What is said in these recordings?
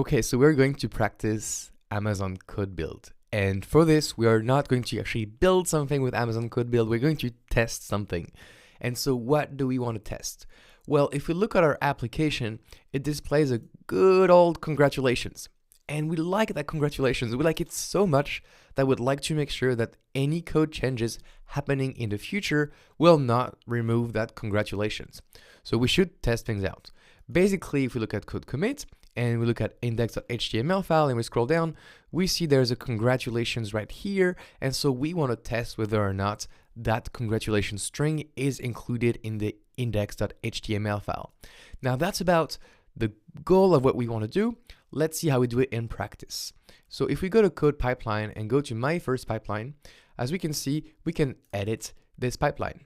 Okay, so we're going to practice Amazon CodeBuild. And for this, we are not going to actually build something with Amazon CodeBuild, we're going to test something. And so what do we want to test? Well, if we look at our application, it displays a good old congratulations. And we like that congratulations. We like it so much that we'd like to make sure that any code changes happening in the future will not remove that congratulations. So we should test things out. Basically, if we look at CodeCommit, and we look at index.html file and we scroll down, we see there's a congratulations right here. And so we want to test whether or not that congratulations string is included in the index.html file. Now that's about the goal of what we want to do. Let's see how we do it in practice. So if we go to CodePipeline and go to my first pipeline, as we can see, we can edit this pipeline.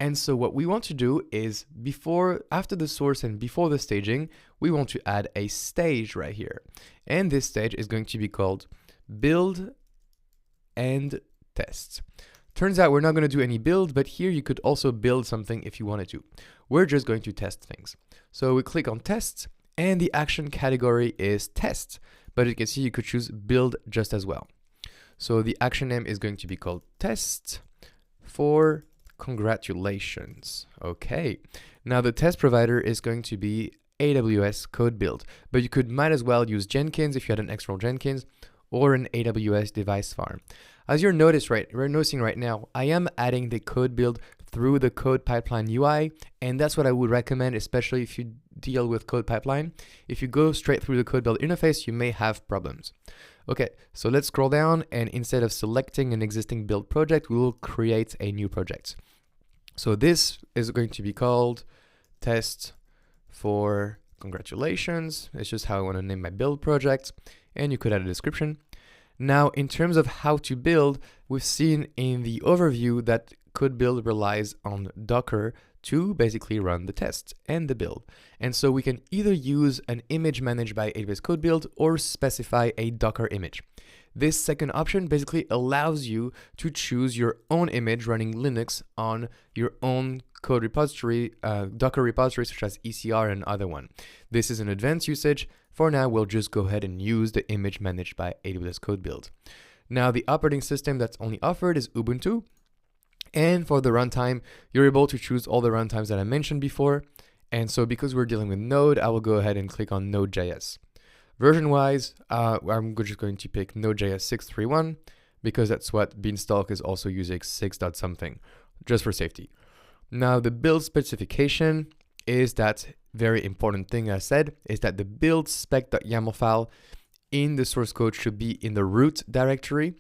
And so what we want to do is after the source and before the staging, we want to add a stage right here. And this stage is going to be called build and test. Turns out we're not going to do any build, but here you could also build something if you wanted to. We're just going to test things. So we click on test and the action category is test, but you can see you could choose build just as well. So the action name is going to be called test for congratulations. Okay, now the test provider is going to be AWS CodeBuild, but you might as well use Jenkins if you had an external Jenkins or an AWS device farm. As we're noticing right now, I am adding the CodeBuild through the CodePipeline UI, and that's what I would recommend, especially if you deal with CodePipeline. If you go straight through the CodeBuild interface, you may have problems. Okay, so let's scroll down, and instead of selecting an existing build project, we will create a new project. So this is going to be called test for congratulations. It's just how I want to name my build project, and you could add a description. Now, in terms of how to build, we've seen in the overview that CodeBuild relies on Docker to basically run the test and the build. And so we can either use an image managed by AWS CodeBuild or specify a Docker image. This second option basically allows you to choose your own image running Linux on your own code repository, Docker repository such as ECR and other one. This is an advanced usage. For now, we'll just go ahead and use the image managed by AWS CodeBuild. Now, the operating system that's only offered is Ubuntu. And for the runtime, you're able to choose all the runtimes that I mentioned before. And so because we're dealing with Node, I will go ahead and click on Node.js. Version-wise, I'm just going to pick Node.js 6.3.1 because that's what Beanstalk is also using 6.something, just for safety. Now, the build specification is that very important thing I said, is that the build spec.yaml file in the source code should be in the root directory.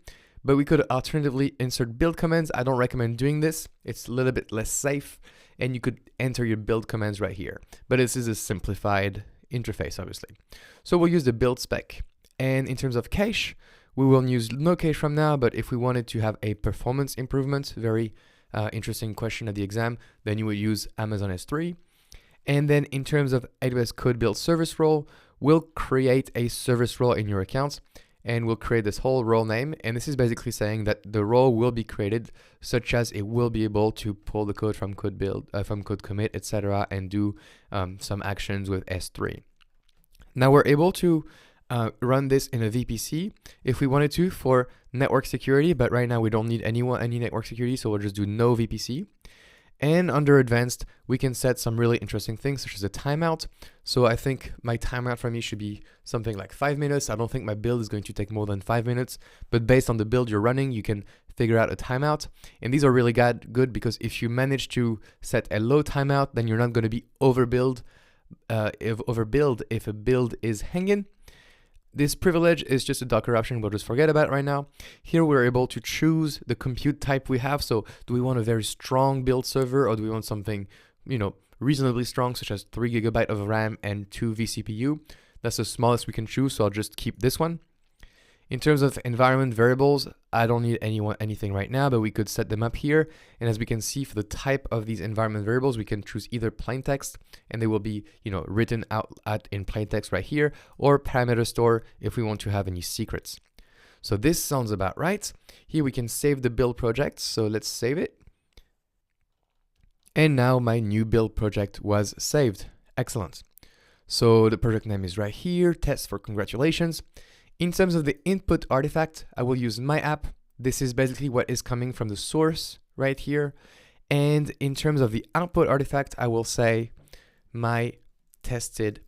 But we could alternatively insert build commands. I don't recommend doing this. It's a little bit less safe, and you could enter your build commands right here. But this is a simplified interface, obviously. So we'll use the build spec. And in terms of cache, we will use no cache from now, but if we wanted to have a performance improvement, very interesting question at the exam, then you would use Amazon S3. And then in terms of AWS CodeBuild service role, we'll create a service role in your account, and we'll create this whole role name. And this is basically saying that the role will be created such as it will be able to pull the code from CodeBuild, from CodeCommit, etc., and do some actions with S3. Now we're able to run this in a VPC if we wanted to for network security, but right now we don't need any network security, so we'll just do no VPC. And under advanced, we can set some really interesting things such as a timeout. So I think my timeout for me should be something like 5 minutes. I don't think my build is going to take more than 5 minutes, but based on the build you're running, you can figure out a timeout. And these are really good because if you manage to set a low timeout, then you're not going to be overbuild if a build is hanging. This privilege is just a Docker option we'll just forget about right now. Here we're able to choose the compute type we have. So do we want a very strong build server, or do we want something, reasonably strong, such as 3 GB of RAM and 2 vCPU? That's the smallest we can choose, so I'll just keep this one. In terms of environment variables, I don't need anything right now, but we could set them up here. And as we can see, for the type of these environment variables, we can choose either plain text, and they will be, written out in plain text right here, or parameter store if we want to have any secrets. So this sounds about right. Here we can save the build project. So let's save it. And now my new build project was saved. Excellent. So the project name is right here, test for congratulations. In terms of the input artifact, I will use my app. This is basically what is coming from the source right here. And in terms of the output artifact, I will say my tested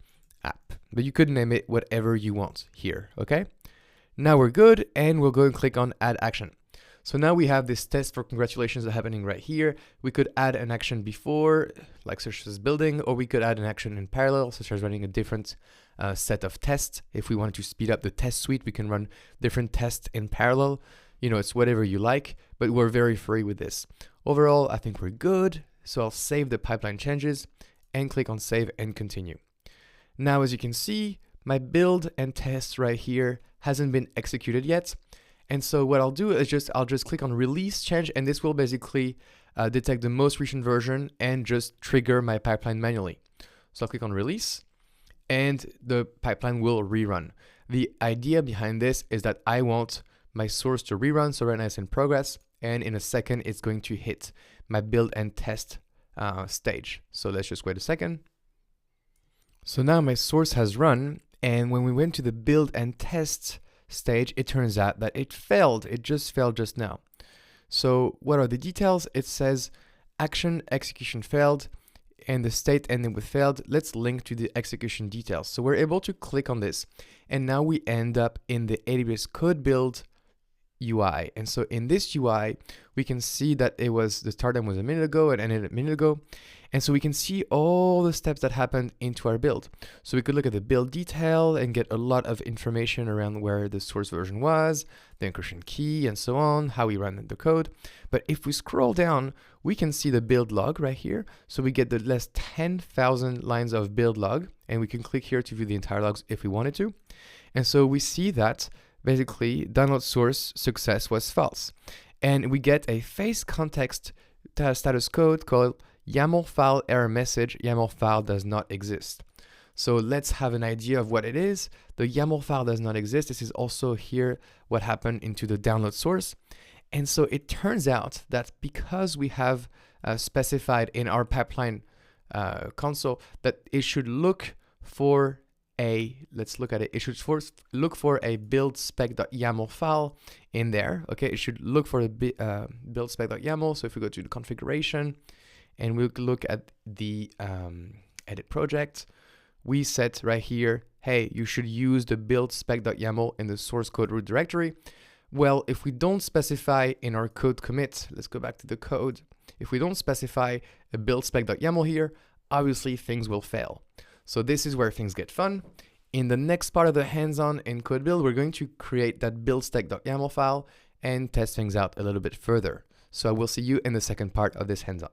app, but you could name it whatever you want here, okay? Now we're good, and we'll go and click on add action. So now we have this test for congratulations happening right here. We could add an action before, like such as building, or we could add an action in parallel, such as running a different set of tests. If we wanted to speed up the test suite, we can run different tests in parallel. You know, it's whatever you like, but we're very free with this. Overall, I think we're good. So I'll save the pipeline changes and click on save and continue. Now, as you can see, my build and test right here hasn't been executed yet. And so what I'll do is I'll just click on release change, and this will basically detect the most recent version and just trigger my pipeline manually. So I'll click on release and the pipeline will rerun. The idea behind this is that I want my source to rerun. So right now it's in progress, and in a second it's going to hit my build and test stage. So let's just wait a second. So now my source has run, and when we went to the build and test stage, it turns out that it failed. It just failed just now. So what are the details? It says action execution failed and the state ending with failed. Let's link to the execution details. So we're able to click on this, and now we end up in the AWS CodeBuild UI. And so in this UI, we can see that the start time was a minute ago and ended a minute ago. And so we can see all the steps that happened into our build. So we could look at the build detail and get a lot of information around where the source version was, the encryption key, and so on, how we ran the code. But if we scroll down, we can see the build log right here. So we get the last 10,000 lines of build log, and we can click here to view the entire logs if we wanted to. And so we see that basically download source success was false. And we get a phase context status code called YAML file error message. YAML file does not exist. So let's have an idea of what it is. The YAML file does not exist. This is also here what happened into the download source. And so it turns out that because we have specified in our pipeline console that it should look for let's look at it. It should first look for a build spec.yaml file in there. Okay, it should look for a build spec.yaml. So if we go to the configuration and we look at the edit project, we set right here, hey, you should use the build spec.yaml in the source code root directory. Well, if we don't specify in our code commit, let's go back to the code. If we don't specify a build spec.yaml here, obviously things will fail. So this is where things get fun. In the next part of the hands-on in CodeBuild, we're going to create that build spec.yaml file and test things out a little bit further. So I will see you in the second part of this hands-on.